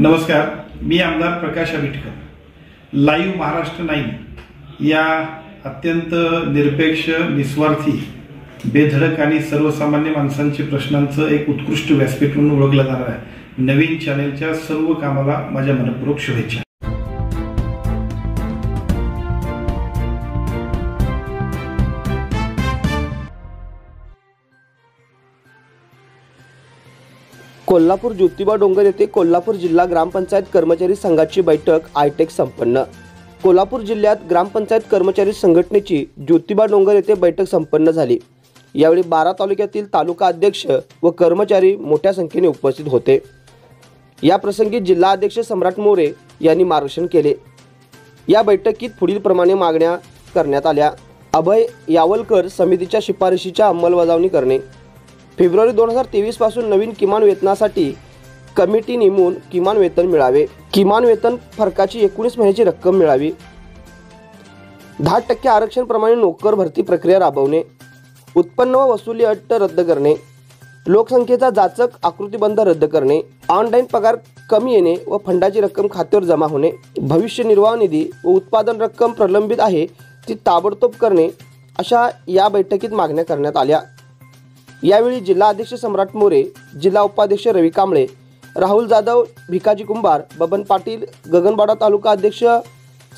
नमस्कार, मी आमदार प्रकाश आबिटकर. लाईव्ह महाराष्ट्र 9 या अत्यंत निरपेक्ष, निस्वार्थी, बेधडक आणि सर्वसामान्य माणसांच्या प्रश्नांचं एक उत्कृष्ट व्यासपीठ म्हणून ओळखलं जाणाऱ्या नवीन चॅनेलच्या सर्व कामाला माझ्या मनपूर्वक शुभेच्छा. कोल्हापूर ज्योतिबा डोंगर येथे कोल्हापूर जिल्हा ग्रामपंचायत कर्मचारी संघाची बैठक आयटेक संपन्न. कोल्हापूर जिल्ह्यात ग्रामपंचायत कर्मचारी संघटनेची ज्योतिबा डोंगर येथे बैठक संपन्न झाली. यावेळी 12 तालुक्यातील तालुका अध्यक्ष व कर्मचारी मोठ्या संख्येने उपस्थित होते. या प्रसंगी जिल्हा अध्यक्ष सम्राट मोरे यांनी मार्गदर्शन केले. या बैठकीत पुढील प्रमाणे मागण्या करण्यात आल्या. अभय यावलकर समितीच्या शिफारशीच्या अंमलबजावणी करणे. फेब्रुवारी 2023 पासून नवीन किमान वेतनासाठी कमिटी नेमून किमान वेतन मिळावे. किमान वेतन फरकाची 19 महिन्याची रक्कम मिळावी. 10% आरक्षण प्रमाणे नोकर भरती प्रक्रिया राबवणे. उत्पन्न व वसुली अट रद्द करणे. लोकसंख्येचा जाचक आकृतिबंध रद्द करणे. ऑनलाईन पगार कमी येणे व फंडाची रक्कम खात्यावर जमा होणे. भविष्य निर्वाह निधी व उत्पादन रक्कम प्रलंबित आहे ती ताबडतोब करणे, अशा या बैठकीत मागण्या करण्यात आल्या. यावेळी जिल्हा अध्यक्ष सम्राट मोरे, जिल्हा उपाध्यक्ष रवी कांबळे, राहुल जाधव, भिकाजी कुंभार, बबन पाटील, गगनबावडा तालुका अध्यक्ष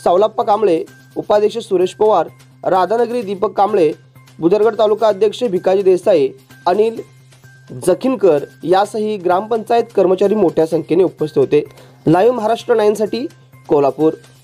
सावलाप्पा कांबळे, उपाध्यक्ष सुरेश पवार, राधानगरी दीपक कांबळे, बुदरगड तालुका अध्यक्ष भिकाजी देसाई, अनिल जखीनकर यासही ग्रामपंचायत कर्मचारी मोठ्या संख्येने उपस्थित होते. लाईव्ह महाराष्ट्र 9 साठी कोल्हापूर.